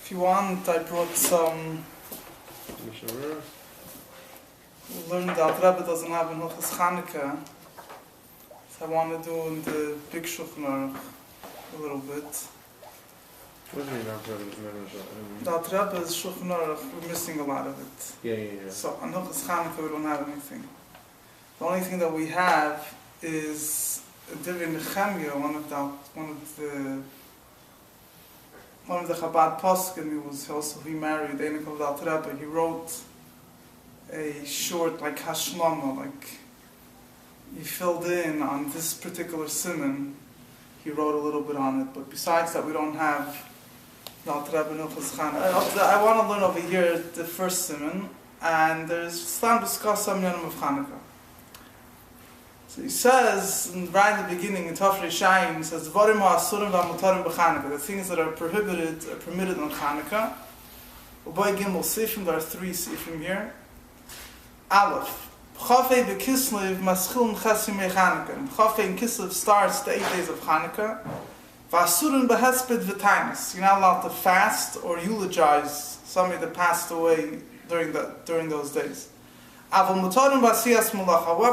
If you want, I brought some. Learned that Rebbe doesn't have enough as Chanukah, so I want to do in the big Shulchan Aruch a little bit. What do you mean Rebbe? That Rebbe's Shulchan Aruch, we're missing a lot of it. Yeah. So on Hilchos Chanukah we don't have anything. The only thing that we have is Divin Nehemiah, one of the Chabad Poskim. He married Einik of Dal Rebbe. He wrote a short, like Hashlama, like he filled in on this particular siman. He wrote a little bit on it, but besides that, we don't have Dal Rebbe Hilchos Chanukah. I want to learn over here the first siman, and there's Stam discuss some Yanim of Chanukah. So he says, right in the beginning, in Tafrei Shayin, he says, Dvarim ha'asurim v'amutarim b'Chanukah, the things that are permitted on Chanukah. U'boi Gimel Sifim, there are 3 Sifim here. Aleph, B'chafei b'Kislev maschil m'ches yimei Chanukah. B'chafei in Kislev starts the 8 days of Chanukah. V'asurim b'hesped v'tainis. You're not allowed to fast or eulogize somebody that passed away during those days. However,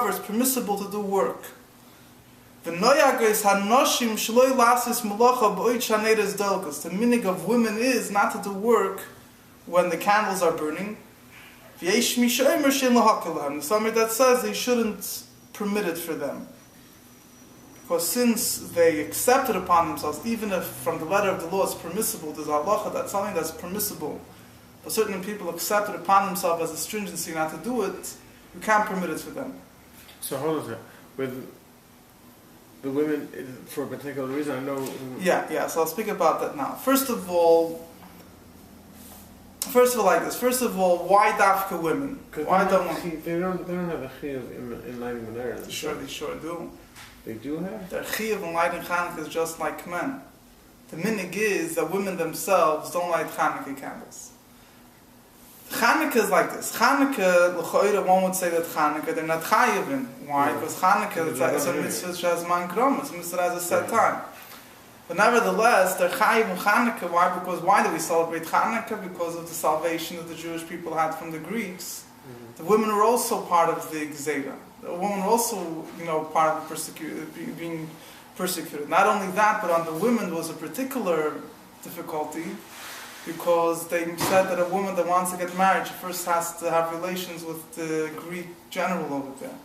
it's permissible to do work. The meaning of women is not to do work when the candles are burning. Somebody that says they shouldn't permit it for them. Because since they accept it upon themselves, even if from the letter of the law it's permissible, there's halacha, that's something that's permissible. But certain people accept it upon themselves as a stringency not to do it, you can't permit it for them. So hold on a second. With the women, for a particular reason, I know... Yeah, so I'll speak about that now. First of all, like this. First of all, why dafka women? Why they don't have a chiyuv in lighting menorah. Sure, they sure do. They do have? Their chiyuv in lighting Chanukah is just like men. The minig is that women themselves don't light Chanukah candles. Chanukah is like this. Chanukah, l'choira, one would say that Chanukah, they're not chayivin. Why? Because Chanukah is a mitzvah which has man krom, it's a mitzvah that has a set time. But nevertheless, they're chayiv in Chanukah. Why? Because why do we celebrate Chanukah? Because of the salvation that the Jewish people had from the Greeks. The women were also part of the Gzeira. The women were also, part of being persecuted. Not only that, but on the women was a particular difficulty, because they said that a woman that wants to get married, she first has to have relations with the Greek general over there.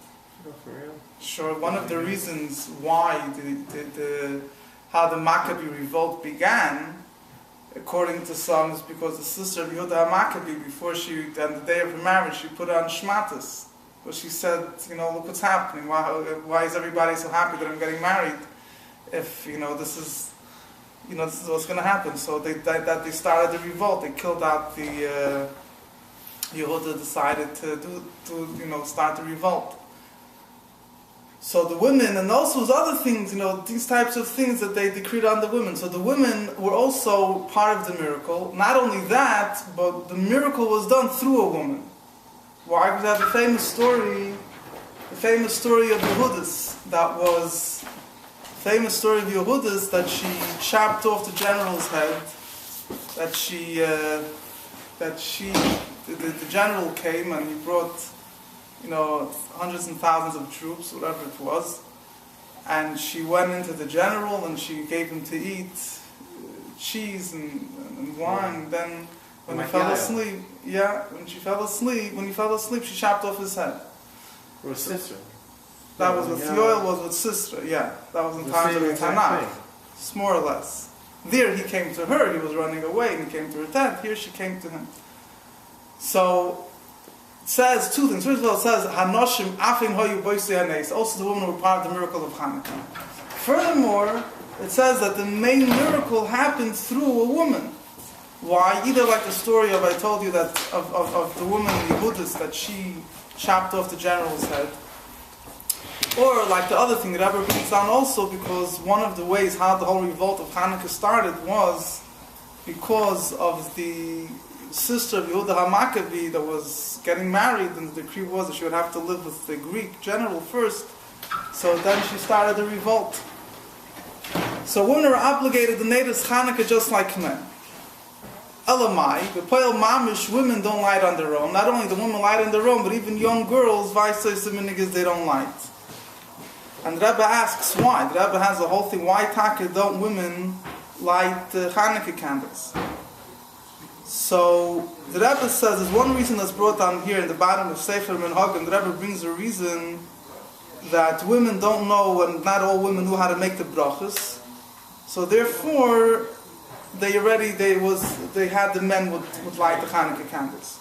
Oh, for real? Sure. One of the reasons why how the Maccabee revolt began, according to some, is because the sister of Yehuda Maccabee, before on the day of her marriage, she put on shmatas. But she said, look what's happening. Why is everybody so happy that I'm getting married? If this is what's going to happen. So they started the revolt. They killed out the Yehuda decided to start the revolt. So the women, and also other things, these types of things that they decreed on the women. So the women were also part of the miracle. Not only that, but the miracle was done through a woman. Why? Because we have the famous story of Yehudas that she chopped off the general's head, the general came and he brought, hundreds and thousands of troops, whatever it was, and she went into the general and she gave him to eat cheese and wine. Then when he fell asleep, she chopped off his head. With sister. That was with Yoel, was with sister, yeah. That was in times of the Tanakh. More or less. There he came to her, he was running away, and he came to her tent. Here she came to him. So, it says 2 things. First of all, it says, Hanoshim afin hoyu boisei hanes. Also the women were part of the miracle of Chanukah. Furthermore, it says that the main miracle happened through a woman. Why? Either like the story I told you that of the woman Yehudis, that she chopped off the general's head. Or like the other thing that Rebbe brings down also, because one of the ways how the whole revolt of Chanukah started was because of the sister of Yehuda HaMaccabee that was getting married, and the decree was that she would have to live with the Greek general first. So then she started the revolt. So women are obligated to notice Chanukah just like men. Elamai, the Poel Mamish, women don't light on their own. Not only the women light on their own, but even young girls, vice versa, they don't light. And the Rebbe asks why. The Rebbe has the whole thing, why taka don't women light Chanukah candles? So the Rebbe says there's one reason that's brought down here in the bottom of Sefer Menhagim. The Rebbe brings a reason that women don't know, and not all women knew how to make the brachas. So therefore, they had the men would light the Chanukah candles.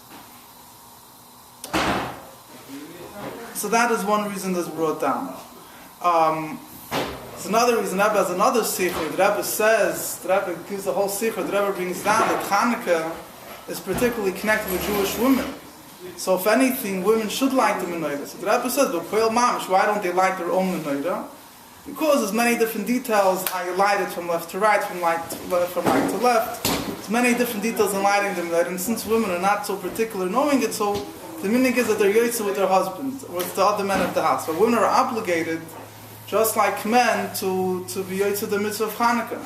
So that is one reason that's brought down. It's another reason. The Rebbe has another sefer. The Rebbe says, the Rebbe gives the whole sefer. The Rebbe brings down that Chanukah is particularly connected with Jewish women. So if anything, women should light the menorah. So the Rebbe says, but Poel Mamish, why don't they light their own menorah? Because there's many different details how you light it from left to right, from right to left. There's many different details in lighting the menorah. And since women are not so particular knowing it, so the meaning is that they're yotze with their husbands, with the other men of the house. But women are obligated, just like men, to be yotze the mitzvah of Chanukah.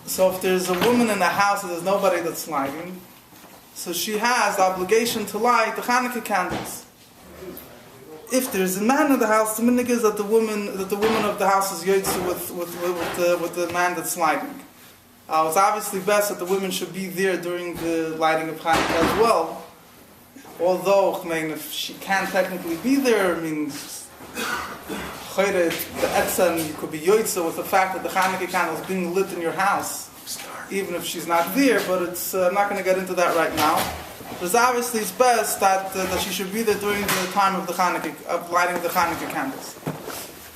So if there's a woman in the house and there's nobody that's lighting, so she has the obligation to light the Chanukah candles. If there's a man in the house, the minhag is that the woman of the house is yotze with the man that's lighting. It's obviously best that the women should be there during the lighting of Chanukah as well. Although, if she can't technically be there, it means the etzem, you could be yotze with the fact that the Chanukah candle is being lit in your house, even if she's not there. But I'm not going to get into that right now. But obviously, it's best that she should be there during the time of the Chanukah, of lighting the Chanukah candles.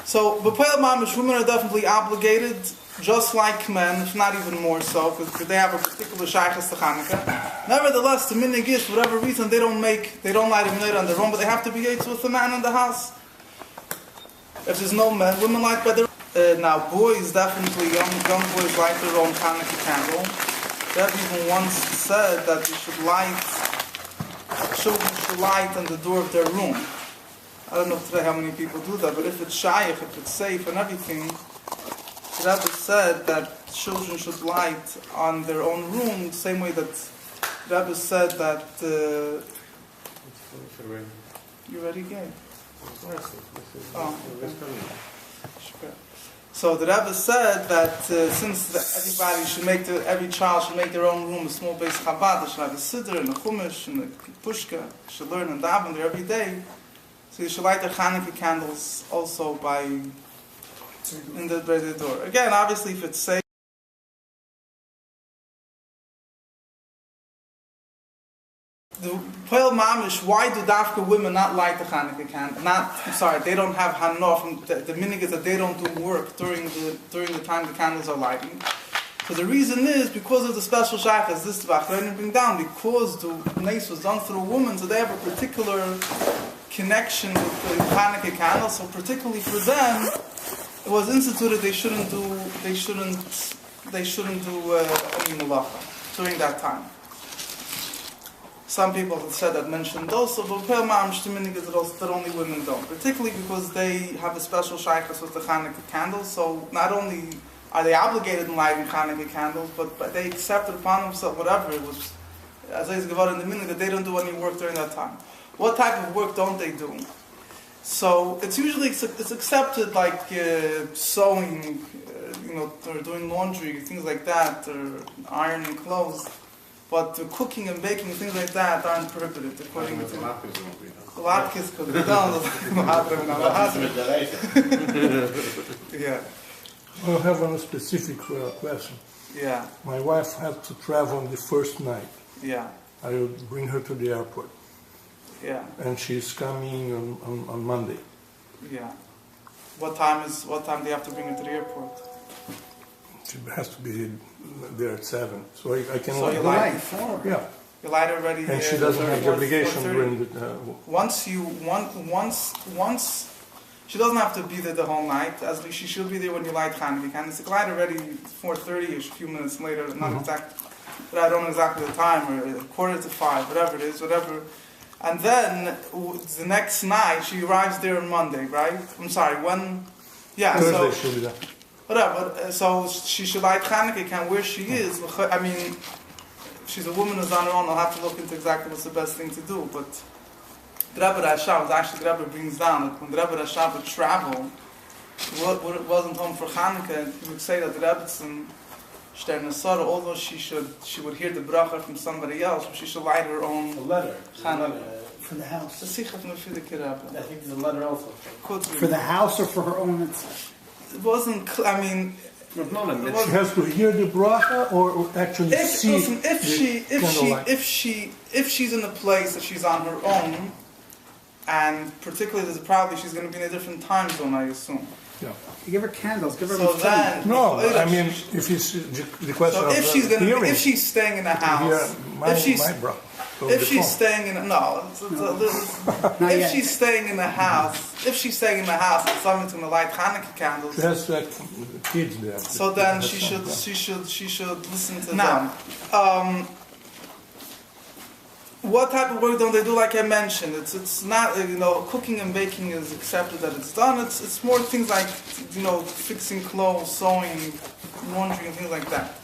So, b'poel mamish, women are definitely obligated, just like men, if not even more so, because they have a particular shaykhus to Chanukah. Nevertheless, the minhag is, for whatever reason, they don't light a menorah on their own, but they have to be yotze with the man in the house. If there's no men, women light by their now boys, definitely young boys light their own Chanukah candle. That even once said that children should light on the door of their room. I don't know today how many people do that, but if it's shaykh, if it's safe and everything, the Rebbe said that children should light on their own room, the same way that the Rebbe said that you already gave. Oh, okay. So the Rebbe said that since every child should make their own room, a small base Chabad, they should have a siddur and a chumash and a pushka, should learn and daven there every day. So you should light their Chanukah candles also by the door. Again, obviously, if it's safe. The Poel Mamish, why do Dafka women not light the Chanukah candle? They don't have Hanoch. The minhag is that they don't do work during the time the candles are lighting. So the reason is because of the special shaykhus this Bachrein bring down, because the nace was done through a woman, so they have a particular connection with the Chanukah candle. So particularly for them, it was instituted they shouldn't do any malacha during that time. Some people have said that mentioned also, but Poel Mamish the minhag is that only women don't, particularly because they have a special shaykhus with the Chanukah candles. So not only are they obligated in lighting Chanukah candles, but they accepted upon themselves whatever it was, as I said in the minhag, that they don't do any work during that time. What type of work don't they do? So it's usually accepted like sewing, or doing laundry, things like that, or ironing clothes. But cooking and baking and things like that aren't prohibited according to the latkes could be done. Yeah. I have a specific question. Yeah. My wife had to travel on the first night. Yeah. I will bring her to the airport. Yeah. And she's coming on Monday. Yeah. What time do you have to bring her to the airport? She has to be there at 7. So I can. So you light before? Yeah. You light already. And she doesn't have the obligation during the. Once she doesn't have to be there the whole night. As she should be there when you light Chanukah. And it's light already 4:30ish, a few minutes later. Not exact, but I don't know exactly the time, or 4:45, whatever it is, whatever. And then the next night, she arrives there on Monday, right? I'm sorry, when? Yeah, Thursday so she'll be there. whatever. So she should light Chanukah can where she is. I mean, if she's a woman who's on her own, I'll have to look into exactly what's the best thing to do. But the Rebbe Rashab, actually the Rebbe brings down that when the Rebbe Rashab would travel, wasn't home for Chanukah, he would say that the Rebbetzin Sternasara, although she would hear the bracha from somebody else, but she should light her own A letter. Chanukah. For the house. The Sikha from the Frierdiker Rebbe. I think there's a letter also. Could be. For the house or for her own? It wasn't. I mean, No, it She has to hear the bracha or actually see if she's in a place that she's on her own, and particularly she's going to be in a different time zone, I assume. Yeah. You give her candles. Give her. So then, No, I mean, if it's the question so of if she's staying in a house, if she's staying in if she's staying in the house, she's someone's going to light Hanukkah candles. she has kids there. So then she should listen to them. What type of work don't they do? Like I mentioned, it's not cooking and baking is accepted that it's done. It's more things like fixing clothes, sewing, laundry, and things like that.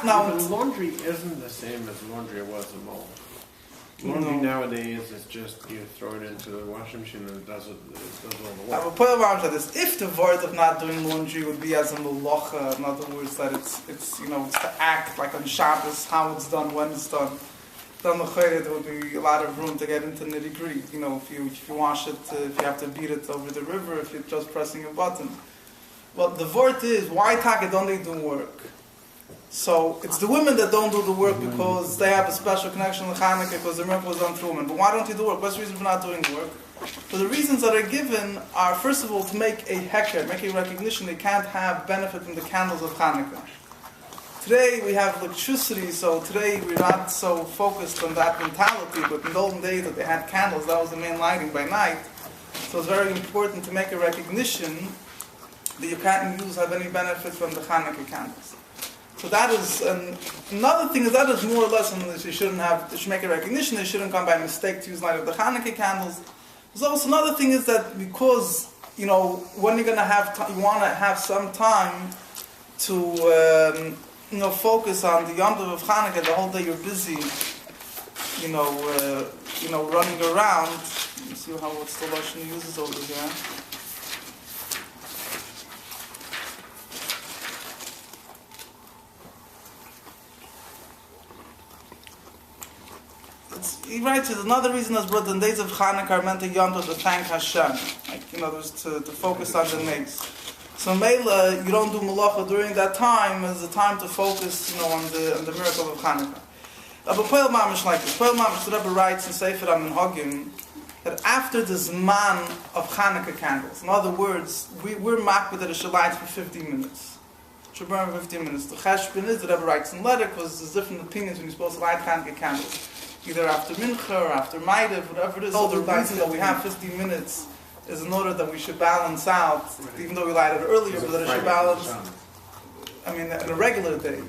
Now but laundry isn't the same as laundry was in old. Laundry nowadays is just you throw it into the washing machine and it does all the I work. will put it this: if the word of not doing laundry would be as a melacha, in other words, that it's the act like on Shabbos, how it's done, when it's done. Then there would be a lot of room to get into nitty-gritty. If you wash it, if you have to beat it over the river, if you're just pressing a button. Well, the word is, why taka don't they do work? So it's the women that don't do the work because they have a special connection with Hanukkah because the miracle was done through women. But why don't you do work? What's the reason for not doing the work? So the reasons that are given are, first of all, to make a heker, make a recognition they can't have benefit from the candles of Hanukkah. Today we have electricity, so today we're not so focused on that mentality, but in the olden days that they had candles, that was the main lighting by night. So it's very important to make a recognition that you can't have any benefit from the Hanukkah candles. So that is, another thing is that is more or less, they should make a recognition, they shouldn't come by mistake to use light of the Hanukkah candles. There's also another thing is that because, when you're going to have, you want to have some time to, focus on the Yom Tov of Chanukah, the whole day you're busy, running around. Let me see what's the Lashon he uses over here. He writes, another reason is brought the days of Chanukah are meant to Yom Tov to thank Hashem, to focus on the names. So Mela, you don't do malacha during that time as a time to focus, on the miracle of Hanukkah. But Poel Mamish like this. Poel Mamish, the Rebbe writes in Sefer HaMinhagim that after the Zman of Hanukkah candles, in other words, we're makbid that it should light for 15 minutes. It should burn for 15 minutes. The Cheshbon is, the Rebbe writes in letter, because there's different opinions when you're supposed to light Hanukkah candles. Either after Mincha or after Maidev, whatever it is. So the reason that we have 15 minutes is in order that we should balance out, even though we light it earlier, but that it should balance. In a regular day,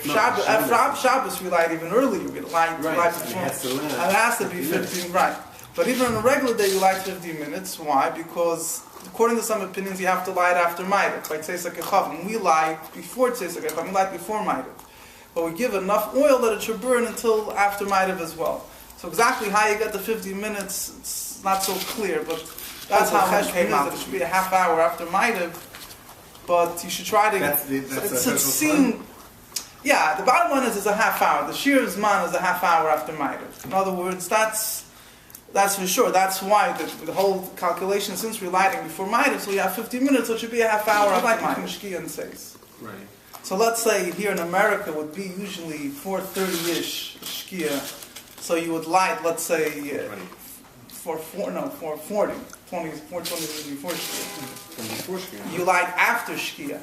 Shabbos we light even earlier. We light before. And it has to be 15, right? But even on a regular day, you light 15 minutes. Why? Because according to some opinions, you have to light after Maidev, like Tzeis HaKechavim. We light before Tzeis HaKechavim. We light before Maidev, but we give enough oil that it should burn until after Maidev as well. So exactly how you get the 15 minutes, it's not so clear, but that's how it came out. It should be a half hour after Maidev, but you should try to. The bottom line is it's a half hour. The Shir Zman is a half hour after Maidev. In other words, that's for sure. That's why the whole calculation, since we're lighting before Maidev, so we have 15 minutes, so it should be a half hour after Maidev. And says. Right. So let's say here in America would be usually 4:30-ish Shkia. So you would light, let's say, 4:40, 4:20 before Shkia. You light after Shkia,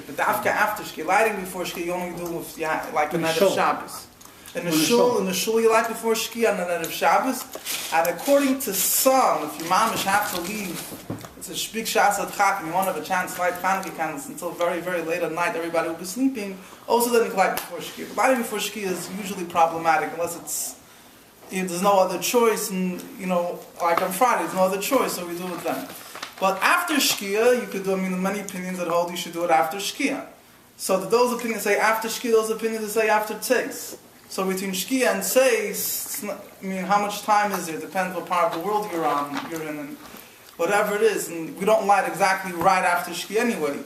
but after Shkia. Lighting before Shkia you only do with, like a night of Shabbos. In the shul you light before Shkia on the night of Shabbos, and according to some, if your mamish have to leave, it's a big shas at Chak, and you won't have a chance to light Hanukkah candles until very, very late at night, everybody will be sleeping. Also then you light before Shkia. Lighting before Shkia is usually problematic unless if there's no other choice, and like on Friday, there's no other choice, so we do it then. But after Shkia, you could do, many opinions that hold you should do it after Shkia. So those opinions say after Shkia, those opinions that say after Tzeis. So between Shkia and Tzeis, how much time is there? Depends what part of the world you're in, and whatever it is. And we don't light exactly right after Shkia anyway.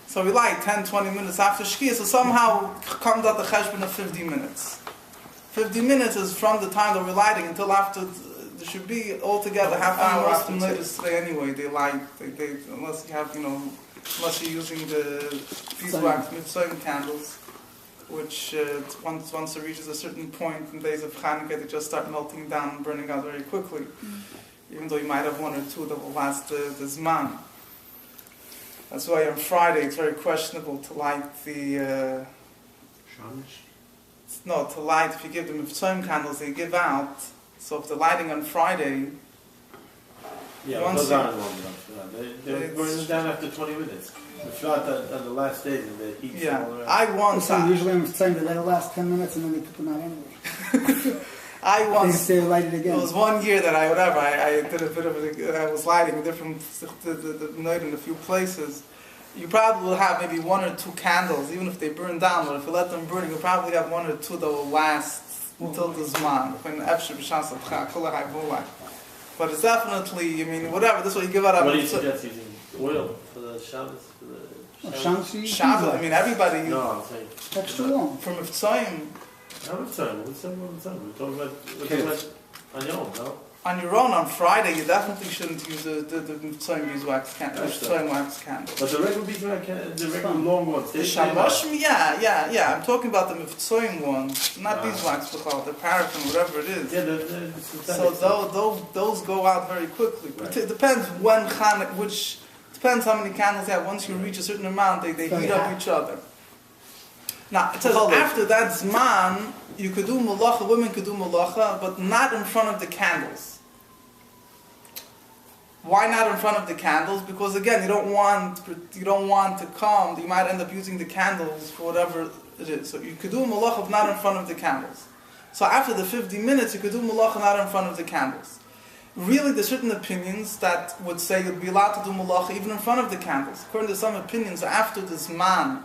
So we light 10, 20 minutes after Shkia, so somehow comes out the cheshbon of 50 minutes. 50 minutes is from the time that we're lighting until after, there should be altogether half an hour after notice today anyway. They light, they unless you have, unless you're using the beeswax mitzvah candles, which once it reaches a certain point in days of Chanukah, they just start melting down and burning out very quickly. Even though you might have one or two that will last the siman. That's why on Friday it's very questionable to light the... to light, if you give them Mitzvah candles, they give out. So if they're lighting on Friday... Yeah, those aren't long enough. They're burning down after 20 minutes. It's not on the last days of the heat. Yeah, usually I'm saying that they'll last 10 minutes and then they put them out anyway. They light it again. It was one year that I did a bit of I was lighting a different the night in a few places. You probably will have maybe one or two candles, even if they burn down, but if you let them burn, you'll probably have one or two that will last until the Zman. But it's definitely, whatever, this is what you give out. What do you suggest using? Oil for the Shabbos? Shabbos, everybody... No, I'm saying... Extra long. From Mitzvayim. Not Mitzvayim, we're talking about on your own, no? On your own, on Friday, you definitely shouldn't use the Mitzvayim beeswax candle, Mitzvayim wax candle. But the regular beeswax candle, the regular long ones, the Shamoshim, yeah. I'm talking about the Mitzvayim ones, not beeswax, the paraffin, whatever it is. Yeah, so those go out very quickly. Right. It depends when Chanukah, depends how many candles you have. Once you reach a certain amount, they heat up each other. Now, it says after that Zman, you could do malacha, women could do malacha, but not in front of the candles. Why not in front of the candles? Because again, you don't want to come, you might end up using the candles for whatever it is. So you could do malacha not in front of the candles. So after the 50 minutes, you could do malacha not in front of the candles. Really, there's certain opinions that would say you'd be allowed to do malacha even in front of the candles. According to some opinions, after this man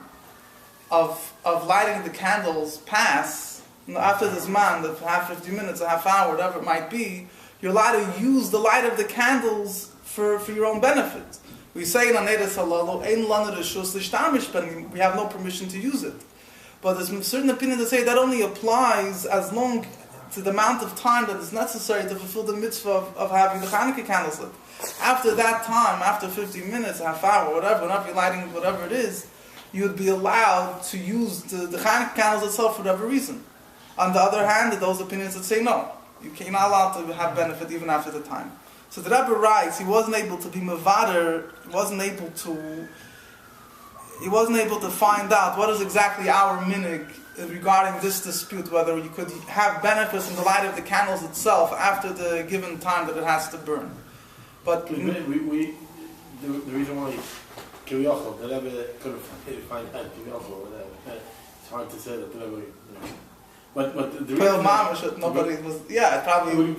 of lighting the candles pass, after this man, the 50 minutes, a half hour, whatever it might be, you're allowed to use the light of the candles for your own benefit. We say in Aneda Salalu, Ein lanu reshus l'shtamish ben, we have no permission to use it. But there's certain opinions that say that only applies as long to the amount of time that is necessary to fulfill the mitzvah of having the Chanukah candles lit. After that time, after 50 minutes, a half hour, whatever, whenever you're lighting whatever it is, you'd be allowed to use the Chanukah candles itself for whatever reason. On the other hand, there are those opinions that say no. You're not allowed to have benefit even after the time. So the Rebbe writes, he wasn't able to be mevader, he wasn't able to find out what is exactly our minig regarding this dispute, whether you could have benefits in the light of the candles itself after the given time that it has to burn. But the reason why Kiviyachol, the Rebbe couldn't find out Kiviyachol or whatever, it's hard to say that the Rebbe... But the reason nobody was. Yeah, probably. We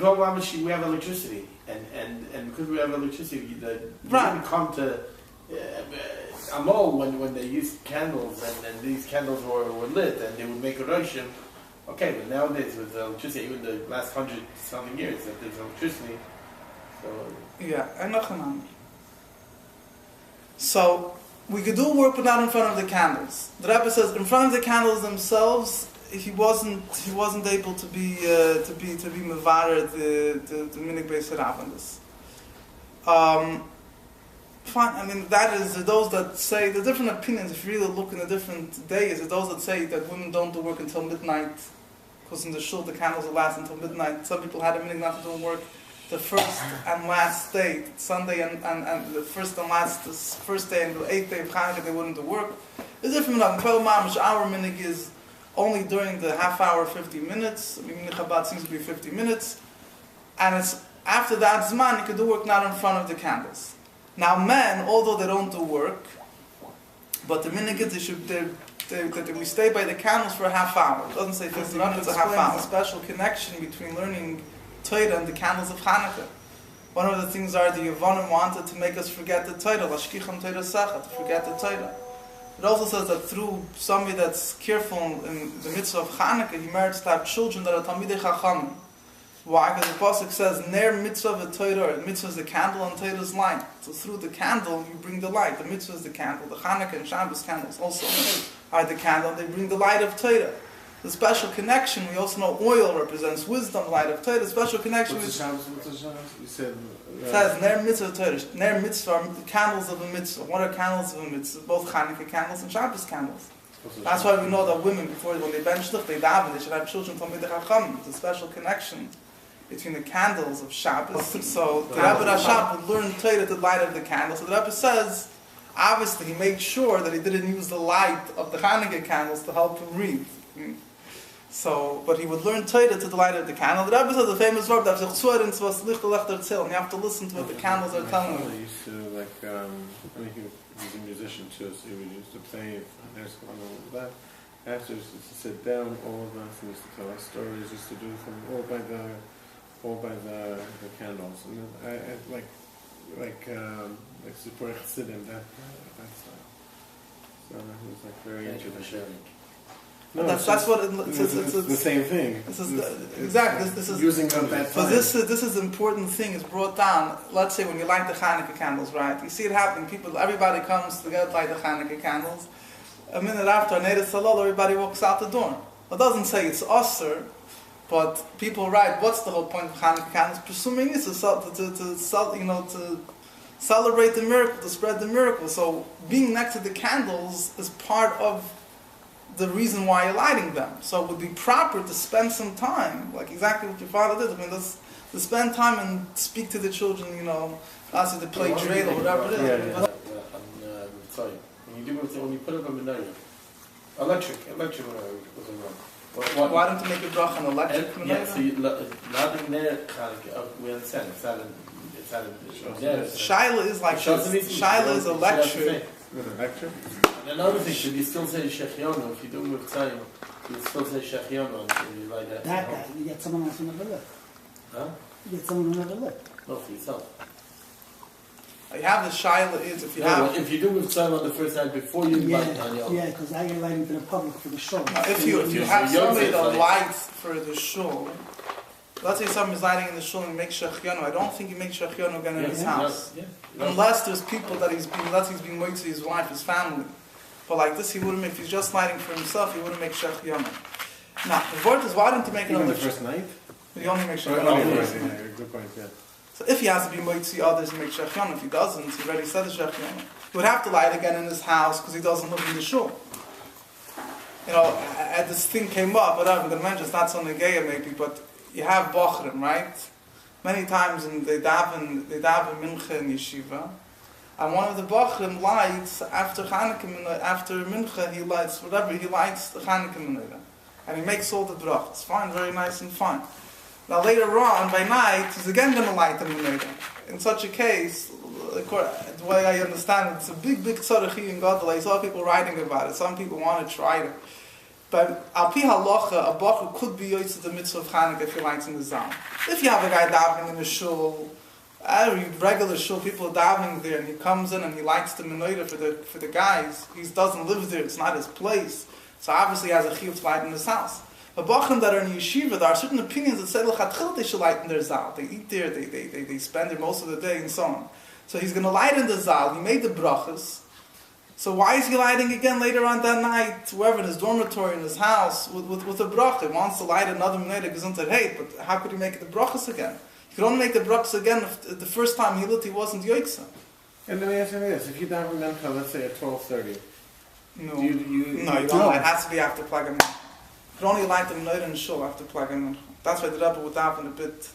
have electricity, and because we have electricity, you didn't come to Amol when they used candles and these candles were lit and they would make a roshan. Okay, but nowadays with electricity, even the last 100-something years that there's electricity. So we could do work, but not in front of the candles. The Rebbe says in front of the candles themselves. He wasn't able to be mevarer the minig beis harav on this. Fine. That is those that say the different opinions. If you really look in the different days, those that say that women don't do work until midnight, because in the shul the candles will last until midnight. Some people had a minig not to do work the first and last day, Sunday and the first and last, the first day and the 8th day of Chanukah they wouldn't do work. It's different. Our minig is only during the half hour, 50 minutes. Chabad seems to be 50 minutes. And it's after that Zman, you can do work not in front of the candles. Now men, although they don't do work, but the minhag is we stay by the candles for a half hour. It doesn't say 15 minutes, a half hour. A special connection between learning Torah and the candles of Chanukah. One of the things are the Yevonim wanted to make us forget the Torah, Lashkicham Torah Sacha, to forget the Torah. It also says that through somebody that's careful in the mitzvah of Chanukah, he merits to have children that are Talmidei Chachamim. Why? Because the Pasuk says, Ner mitzvah v'Torah, mitzvah is the candle and Torah is light. So through the candle, you bring the light. The mitzvah is the candle. The Chanukah and Shabbos candles also are the candle. They bring the light of Torah. The special connection, we also know oil represents wisdom, light of Torah. The special connection What's the Shabbos? You said... It says, Ner mitzvah Torah. Ner mitzvah are candles of a mitzvah. What are candles of a mitzvah? Both Chanukah candles and Shabbos candles. That's why we know that women, before when they bench shluch, they daven, they should have children from Talmidei Chachamim. It's a special connection between the candles of Shabbos. So the Rebbe Rashab would learn Torah to the light of the candles. So the Rebbe says, obviously he made sure that he didn't use the light of the Chanukah candles to help him read. So, but he would learn Torah to the light of the candle. The Rebbe says the famous verb that and you have to listen to what the candles are telling you. He used to he was a musician too, so he would used to play there's going on with that. After he used to sit down all of us and used to tell us stories, used to do from all by the candles. And like Sipur Chassidim, that style. So he was like very into the sharing. No, that's what it's the same thing. Exactly. This is using them that time. So this is an important thing. Is brought down. Let's say when you light the Chanukah candles, right? You see it happening. Everybody comes together to light the Chanukah candles. A minute after Neder Salol, everybody walks out the door. It doesn't say it's usher, but people write, what's the whole point of Chanukah candles? Presuming it's to celebrate the miracle, to spread the miracle. So being next to the candles is part of the reason why you're lighting them. So it would be proper to spend some time, like exactly what your father did. I mean, to spend time and speak to the children, ask you to play dreidel or whatever it is. Sorry. When you put up a menorah, electric menorah was wrong. Why don't you make a bracha on electric menorah? Yeah, so nothing there, we understand. It's not Shaila is like Shaila is electric. Electric? And another thing, should you still say Shechionu? If you do with time, you still say Shechionu until you like that. That guy, you get someone else who never lived. Huh? You get someone who never lived. No, for yourself. You have the Shaila is if you do with time on the first night before you light on your... Yeah, because I get lighting to the public for the show. If you have somebody that lights for the shul, let's say somebody's lighting in the shul and make Shechionu, I don't think he makes Shechionu again in his house. Yeah. Unless there's people that he's being moed to his wife, his family. But like this, he wouldn't. If he's just lighting for himself, he wouldn't make Shechionu. Now, the word is why don't you make it on the first night? He only makes Shechionu. Good point, yeah. So if he has to be moed to others and make Shechionu, if he doesn't, he already said the Shechionu. He would have to light again in his house because he doesn't live in the shul. This thing came up, whatever, I'm going to mention, it's not so negaya maybe, but you have Bochrim, right? Many times they daven Mincha in Yeshiva, and one of the Bochrim lights after Chanukah, after Mincha, he lights the Chanukah menorah, and he makes all the brachas. It's fine, very nice and fine. Now later on, by night, he's again going to light the menorah. In such a case, the way I understand it, it's a big tzarachi in Gadol. I saw people writing about it. Some people want to try it. But al pi halacha, a bacher could be yotzei the mitzvah of Chanukah if he lights in the zal. If you have a guy davening in the shul, regular shul, people are davening there, and he comes in and he lights the menorah for the guys, he doesn't live there, it's not his place. So obviously he has a chiyuv to light in his house. But bachrim that are in yeshiva, there are certain opinions that say l'chatchil they should light in their zal. They eat there, they spend there most of the day, and so on. So he's going to light in the zal. He made the brachas. So why is he lighting again later on that night, wherever in his dormitory, in his house, with a bracha? He wants to light another menorah, gesundheit, hey, but how could he make the brachas again? He could only make the brachas again if the first time he lit, he wasn't yotzei. And let me ask you this: if you daven Mincha, let's say at 12:30, no, you don't. It has to be after Plag HaMincha. You can only light the menorah in shul after Plag HaMincha. That's why the Rebbe would daven a bit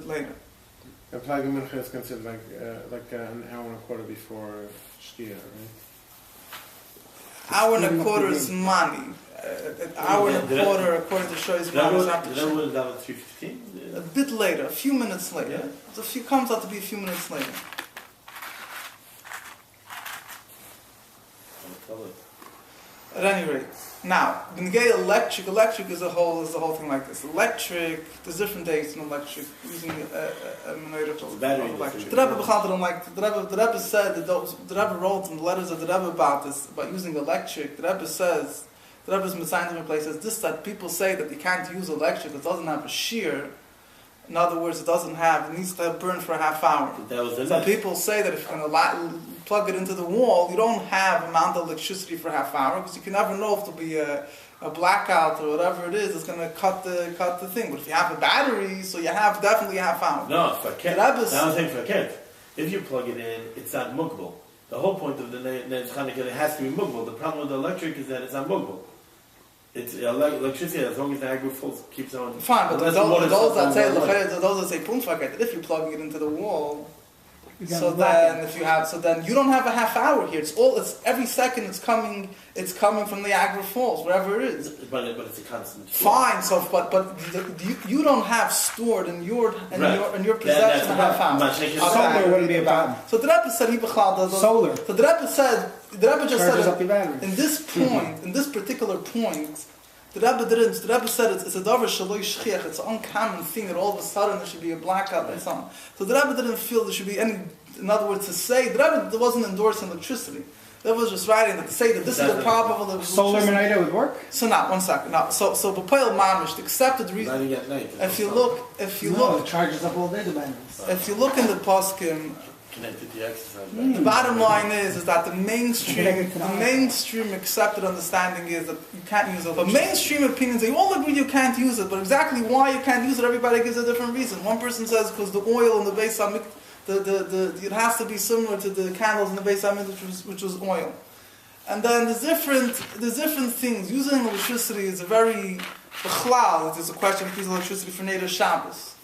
later. And Plag HaMincha is considered like an hour and a quarter before Shkia, right? Hour and a quarter is money. An hour and a quarter, according to Shoy's Ram, is after Shkia. That was down at 3:15? A bit later, a few minutes later. Yeah. It comes out to be a few minutes later. At any rate, now when you get electric is the whole thing like this. Electric, there's different dates in electric using a menorah of electric. The Rebbe don't like. The Rebbe said that the Rebbe wrote in the letters of the Rebbe about this about using electric. The Rebbe says the Rebbe's Messiah in place says this, that people say that you can't use electric. It doesn't have a shear. In other words, it needs to burn for a half hour. So people say that if you're going to plug it into the wall, you don't have amount of electricity for a half hour because you can never know if there'll be a blackout or whatever it is. It's going to cut the thing. But if you have a battery, so you have definitely a half hour. No, for a kid. I'm saying for a kid. If you plug it in, it's not mugbal. The whole point of the Chanukah, it has to be mugbal. The problem with the electric is that it's not mugbal. It's electricity as long as the agri-full keeps on. Fine, but those that say punfak, if you plug it into the wall, then you don't have a half hour here. It's every second it's coming from the Niagara Falls, wherever it is. But it's a constant. Fine, so but you don't have stored in your possession a half hour. Solar wouldn't be a problem. So the Rebbe said solar. So the Rebbe just charges said up your batteries. in this point, in this particular point, the Rebbe said it's a davar shaloi shchiach. It's an uncommon thing that all of a sudden there should be a blackout and so on. So the Rebbe didn't feel there should be any. In other words, to say the Rebbe wasn't endorsing electricity. The Rebbe was just writing that to say that this is the problem of solar menorah would work. So now, 1 second. Now, so b'poel mamish, the accepted reason. If you look, it charges up all day. The batteries. If you look in the poskim. Connected to the exercise. The bottom line is that the mainstream accepted understanding is that you can't use it. But mainstream opinions, they all agree you can't use it, but exactly why you can't use it, everybody gives a different reason. One person says because the oil in the base it has to be similar to the candles in the base which was oil. And then there's different things. Using electricity is a very b'chlal. There's a question of using electricity for Neder Shabbos.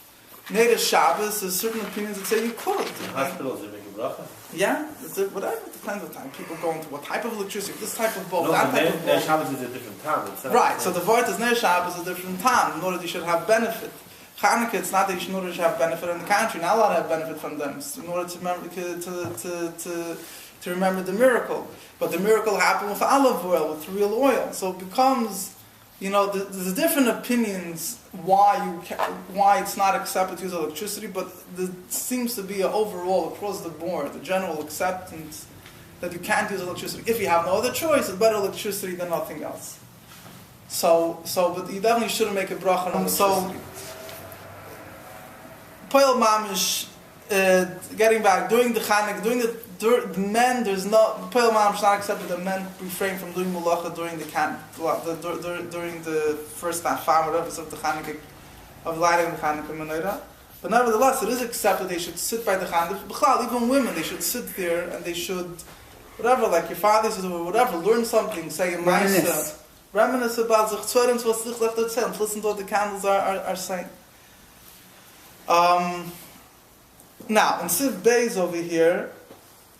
Neder Shabbos, there's certain opinions that say you could. In hospitals, they make a bracha. Yeah, whatever. It depends on time. People go into what type of electricity, this type of bulb, no, that type of bulb. Neder Shabbos is a different time. Right, so the void is Neder Shabbos is a different time in order that you should have benefit. Chanukah, it's not that you should in order to have benefit in the country. Not allowed to have benefit from them. It's in order to remember the miracle. But the miracle happened with olive oil, with real oil. So it becomes, there's different opinions why it's not accepted to use electricity, but there seems to be an overall, across the board, the general acceptance that you can't use electricity. If you have no other choice, it's better electricity than nothing else. But you definitely shouldn't make a bracha on electricity. Poel mamish, getting back, during the Chanukah, the men, there's no, Poel mamish not accepted that men refrain from doing mulacha during during the first half hour of the Chanukah, of lighting the Chanukah menorah. But nevertheless, it is accepted they should sit by the Chanukah. B'chlal, even women, they should sit there and they should, whatever, like your father says, or whatever, learn something, say a ma'aseh, reminisce about sich zu hören, was sich left erzählen, listen to what the candles are saying. Now, in Siv Beis over here,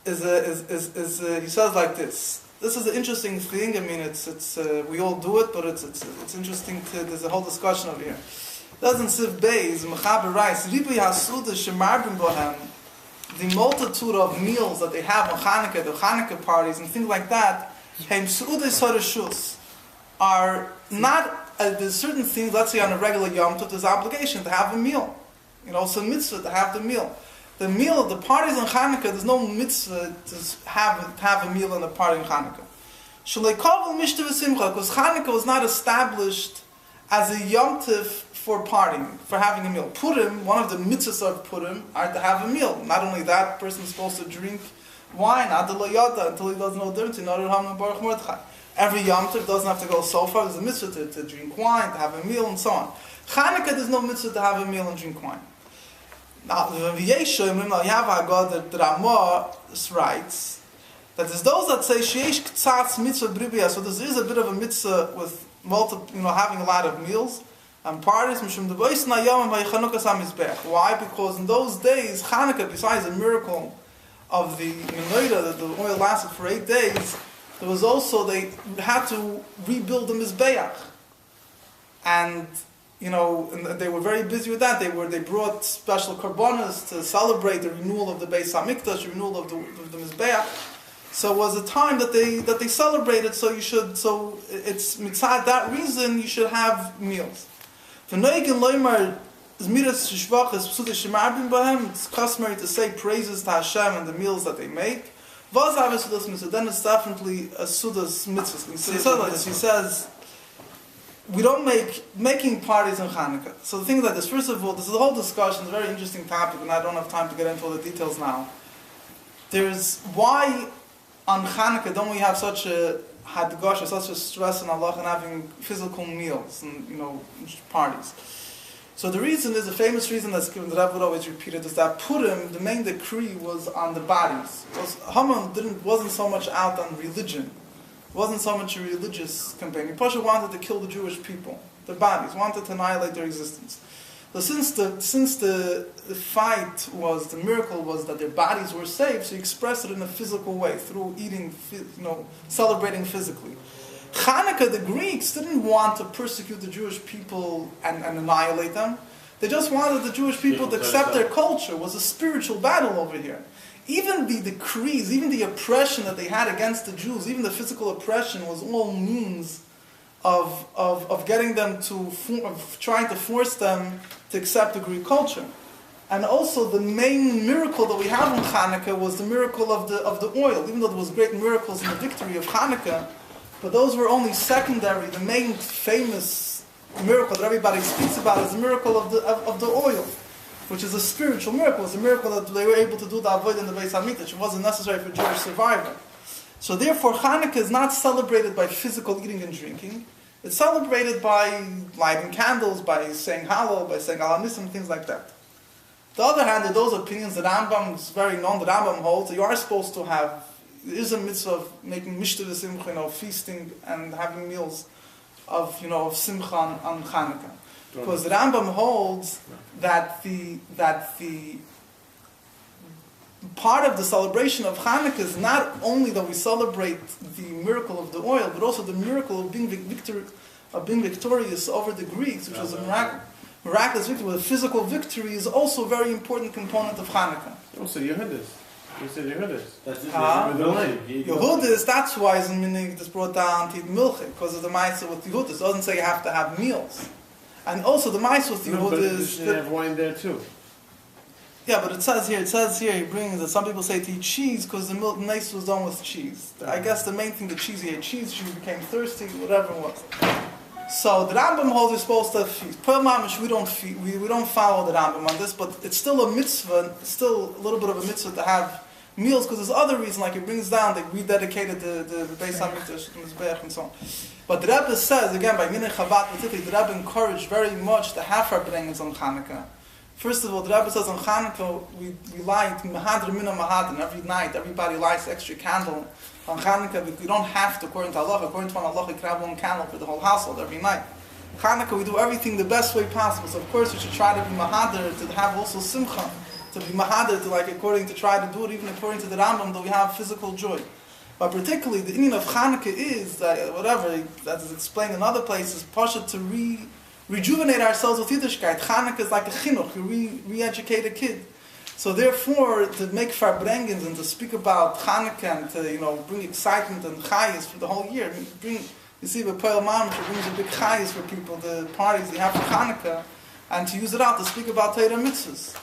he says like this. This is an interesting thing. I mean, it's we all do it, but it's interesting. There's a whole discussion over here. Doesn't Siv Beis Mechaber writes Ribi Hasuda Shemarbim Bohem, the multitude of meals that they have on Chanukah, the Chanukah parties and things like that, Heim Suudes Harashus, are not. There's certain things. Let's say on a regular Yom Tov, there's obligation to have a meal. It's a mitzvah to have the meal. The parties on Chanukah, there's no mitzvah to have a meal in the party on Chanukah. Because Chanukah was not established as a Yom Tov for partying, for having a meal. Purim, one of the mitzvahs of Purim, are to have a meal. Not only that, person is supposed to drink wine, until he doesn't know the difference. Every Yom Tov doesn't have to go so far. There's a mitzvah to drink wine, to have a meal, and so on. Chanukah, there's no mitzvah to have a meal and drink wine. Now, the Ramah writes that there's those that say sheish k'tzatz mitzvah bribia, so there is a bit of a mitzvah with having a lot of meals and parties. Why? Because in those days, Chanukah, besides the miracle of the menorah, that the oil lasted for 8 days, there was also they had to rebuild the mizbeach, and and they were very busy with that. They brought special korbanos to celebrate the renewal of the Beis Hamikdash, the renewal of the Mizbeach. So it was a time that they celebrated. So it's mitzad that reason you should have meals. It's customary to say praises to Hashem and the meals that they make. Then it's definitely a sudas mitzvah. He says, we don't making parties on Chanukah. So the thing is like this. First of all, this is a whole discussion. It's a very interesting topic, and I don't have time to get into all the details now. There's why on Chanukah don't we have such a hadgasha, such a stress in Allah and having physical meals and parties. So the reason is, the famous reason that's given, that I would always repeat it, is that Purim, the main decree was on the bodies. Haman wasn't so much out on religion. It wasn't so much a religious campaign. Pasha wanted to kill the Jewish people, their bodies, wanted to annihilate their existence. So since the fight was, the miracle was that their bodies were saved, so he expressed it in a physical way, through eating, celebrating physically. Chanukah, the Greeks didn't want to persecute the Jewish people and annihilate them. They just wanted the Jewish people to accept their culture. It was a spiritual battle over here. Even the decrees, even the oppression that they had against the Jews, even the physical oppression, was all means of getting them of trying to force them to accept the Greek culture. And also the main miracle that we have in Chanukah was the miracle of the oil. Even though there was great miracles in the victory of Chanukah, but those were only secondary. The main famous miracle that everybody speaks about is the miracle of the oil, which is a spiritual miracle. It's a miracle that they were able to do the avodah in the Beis Hamikdash. It wasn't necessary for Jewish survival. So therefore, Chanukah is not celebrated by physical eating and drinking. It's celebrated by lighting candles, by saying Hallel, by saying Al Hanisim, things like that. On the other hand, in those opinions, the Rambam is very known. The Rambam holds that you are supposed to have. There is a mitzvah of making mishter simcha, feasting and having meals of simcha on Chanukah, because the Rambam holds that the part of the celebration of Chanukah is not only that we celebrate the miracle of the oil, but also the miracle of being victorious over the Greeks, which was a miraculous victory. The physical victory is also a very important component of Chanukah. Also, Yehudis. You said Yehudis. That's it. Yehudis, that's why it's brought down to eat milcha, because of the ma'aseh with Yehudis. It doesn't say you have to have meals. And also the ma'aseh with Yehudis. But they have wine there too. Yeah, but it says here, he brings that some people say to eat cheese because the milk nice was done with cheese. I guess the main thing, the cheese, he ate cheese, she became thirsty, whatever it was. So the Rambam holds we're supposed to feast. Per mamish, we don't follow the Rambam on this, but it's still a mitzvah, still a little bit of a mitzvah to have meals, because there's other reasons, like it brings down that we dedicated the Beis Hamikdash and so on. But the Rebbe says, again, by Minei Chabad particularly, the Rebbe encouraged very much to have farbrengens on Chanukah. First of all, the Rebbe says on Chanukah, we light Mahadr Mina Mahadr, every night, everybody lights extra candle. On Chanukah, we don't have to, according to Allah, according to Allah, we can have one candle for the whole household every night. Chanukah, we do everything the best way possible. So of course we should try to be Mahadr, to have also Simcha, to be Mahadr, to try to do it, even according to the Rambam, that we have physical joy. But particularly, the meaning of Chanukah is that, that is explained in other places, Pasha, to rejuvenate ourselves with Yiddishkeit. Chanukah is like a chinuch, you re-educate a kid. So therefore, to make farbrengens and to speak about Chanukah and to bring excitement and chayas for the whole year. You see, the Poel Mamish brings a big chayas for people, the parties they have for Chanukah, and to use it out to speak about Torah mitzvahs.